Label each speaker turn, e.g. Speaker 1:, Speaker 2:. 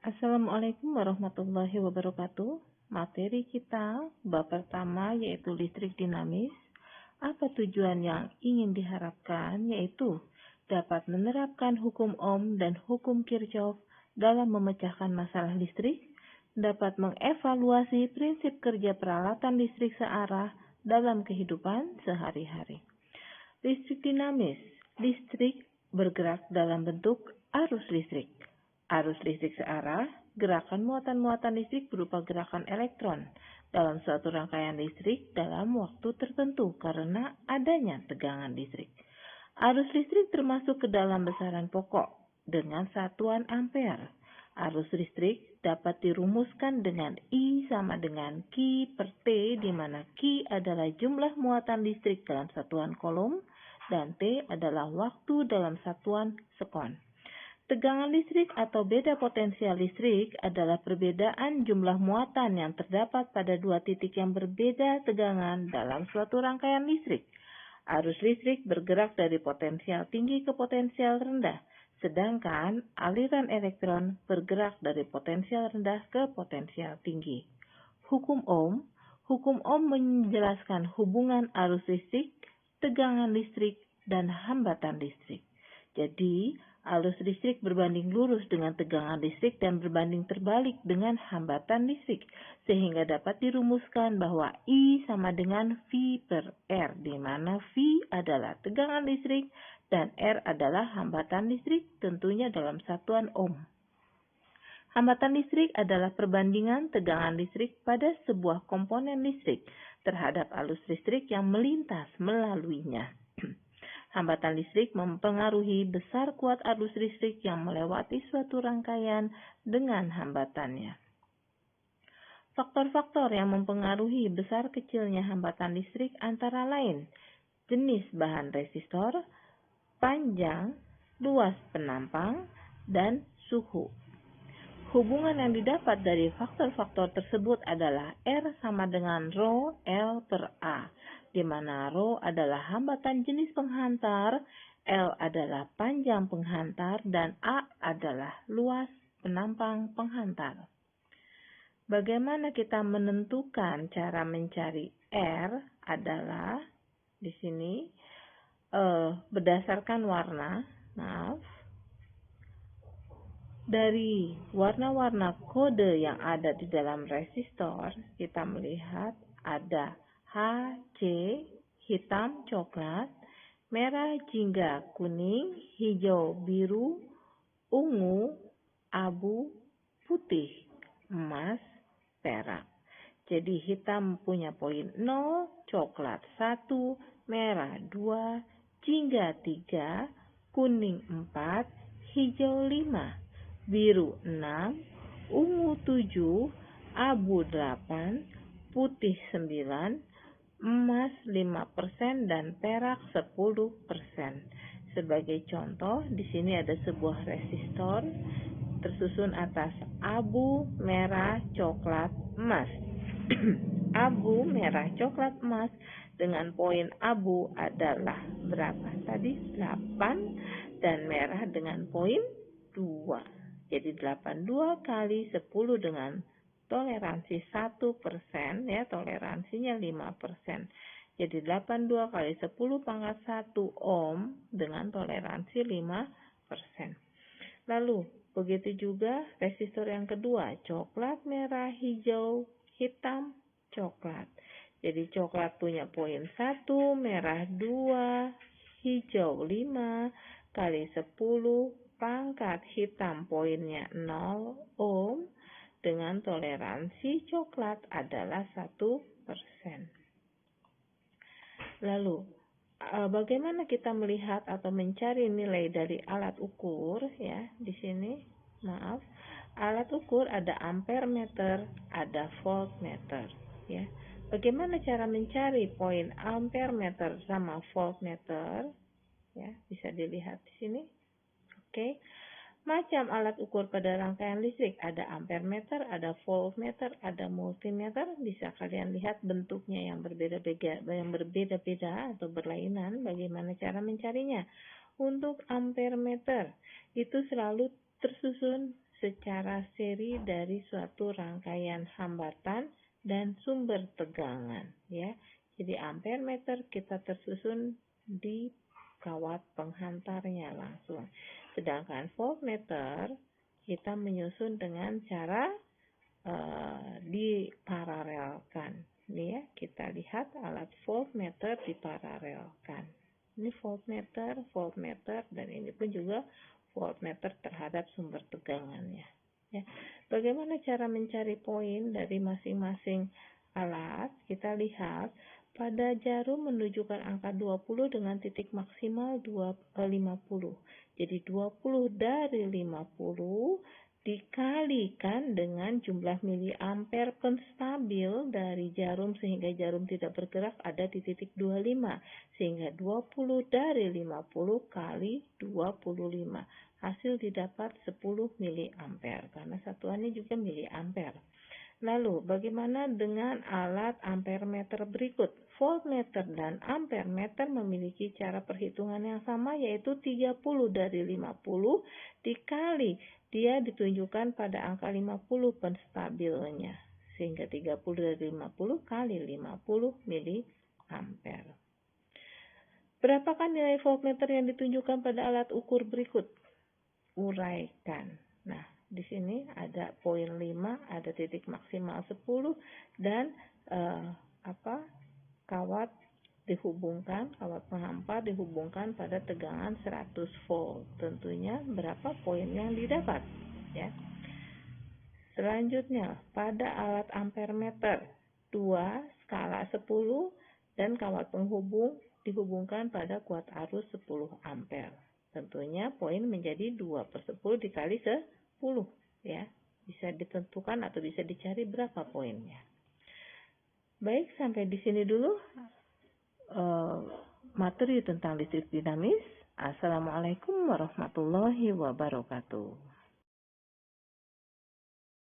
Speaker 1: Assalamualaikum warahmatullahi wabarakatuh. Materi kita bab pertama yaitu listrik dinamis. Apa tujuan yang ingin diharapkan? Yaitu dapat menerapkan hukum Ohm dan hukum Kirchhoff dalam memecahkan masalah listrik, dapat mengevaluasi prinsip kerja peralatan listrik searah dalam kehidupan sehari-hari. Listrik dinamis. Listrik bergerak dalam bentuk arus listrik. Arus listrik searah, gerakan muatan-muatan listrik berupa gerakan elektron dalam suatu rangkaian listrik dalam waktu tertentu karena adanya tegangan listrik. Arus listrik termasuk ke dalam besaran pokok dengan satuan ampere. Arus listrik dapat dirumuskan dengan I sama dengan Q per T, di mana Q adalah jumlah muatan listrik dalam satuan kolom dan T adalah waktu dalam satuan sekon. Tegangan listrik atau beda potensial listrik adalah perbedaan jumlah muatan yang terdapat pada dua titik yang berbeda tegangan dalam suatu rangkaian listrik. Arus listrik bergerak dari potensial tinggi ke potensial rendah, sedangkan aliran elektron bergerak dari potensial rendah ke potensial tinggi. Hukum Ohm menjelaskan hubungan arus listrik, tegangan listrik, dan hambatan listrik. Jadi, arus listrik berbanding lurus dengan tegangan listrik dan berbanding terbalik dengan hambatan listrik, sehingga dapat dirumuskan bahwa I sama dengan V per R, di mana V adalah tegangan listrik dan R adalah hambatan listrik, tentunya dalam satuan Ohm. Hambatan listrik adalah perbandingan tegangan listrik pada sebuah komponen listrik terhadap arus listrik yang melintas melaluinya. Hambatan listrik mempengaruhi besar kuat arus listrik yang melewati suatu rangkaian dengan hambatannya. Faktor-faktor yang mempengaruhi besar kecilnya hambatan listrik antara lain jenis bahan resistor, panjang, luas penampang, dan suhu. Hubungan yang didapat dari faktor-faktor tersebut adalah R sama dengan Rho L per A, di mana Rho adalah hambatan jenis penghantar, L adalah panjang penghantar, dan A adalah luas penampang penghantar. Bagaimana kita menentukan cara mencari R adalah di sini berdasarkan warna. Dari warna-warna kode yang ada di dalam resistor, kita melihat ada HC, hitam coklat, merah jingga kuning, hijau biru, ungu, abu, putih, emas, perak. Jadi hitam punya poin 0, coklat 1, merah 2, jingga 3, kuning 4, hijau 5. Biru 6, ungu 7, abu 8, putih 9, emas 5% dan perak 10%. Sebagai contoh, di sini ada sebuah resistor tersusun atas abu, merah, coklat, emas. Abu, merah, coklat, emas dengan poin abu adalah berapa tadi? 8 dan merah dengan poin 2. Jadi 82 kali 10 dengan toleransi 1%, ya, toleransinya 5%. Jadi 82 kali 10 pangkat 1 ohm dengan toleransi 5%. Lalu, begitu juga resistor yang kedua, coklat, merah, hijau, hitam, coklat. Jadi coklat punya poin 1, merah 2, hijau 5 kali 10 pangkat hitam poinnya 0 ohm dengan toleransi coklat adalah 1%. Lalu, bagaimana kita melihat atau mencari nilai dari alat ukur, ya? Di sini, alat ukur ada ampere meter, ada voltmeter, ya. Bagaimana cara mencari poin ampere meter sama voltmeter? Ya, bisa dilihat di sini. Oke. Macam alat ukur pada rangkaian listrik, ada ampere meter, ada voltmeter, ada multimeter. Bisa kalian lihat bentuknya yang berbeda-beda atau berlainan. Bagaimana cara mencarinya? Untuk ampere meter itu selalu tersusun secara seri dari suatu rangkaian hambatan dan sumber tegangan, ya. Jadi ampere meter kita tersusun di kawat penghantarnya langsung. Sedangkan voltmeter kita menyusun dengan cara diparalelkan. Ini ya, kita lihat alat voltmeter diparalelkan. Ini voltmeter, dan ini pun juga voltmeter terhadap sumber tegangannya. Ya. Bagaimana cara mencari poin dari masing-masing alat? Kita lihat pada jarum menunjukkan angka 20 dengan titik maksimal 50. Jadi 20 dari 50 dikalikan dengan jumlah miliampere penstabil dari jarum sehingga jarum tidak bergerak ada di titik 25. Sehingga 20 dari 50 kali 25. Hasil didapat 10 miliampere karena satuannya juga miliampere. Lalu, bagaimana dengan alat ampere meter berikut? Voltmeter dan ampere meter memiliki cara perhitungan yang sama, yaitu 30 dari 50 dikali dia ditunjukkan pada angka 50 penstabilnya. Sehingga 30 dari 50 kali 50 miliampere. Berapakah nilai voltmeter yang ditunjukkan pada alat ukur berikut? Uraikan. Nah, di sini ada poin 5, ada titik maksimal 10 dan kawat penghampar dihubungkan pada tegangan 100 volt. Tentunya berapa poin yang didapat, ya. Selanjutnya, pada alat ampere meter 2 skala 10 dan kawat penghubung dihubungkan pada kuat arus 10 ampere. Tentunya poin menjadi 2/10 dikali 10, ya. Bisa ditentukan atau bisa dicari berapa poinnya. Baik, sampai di sini dulu materi tentang listrik dinamis. Assalamualaikum warahmatullahi wabarakatuh.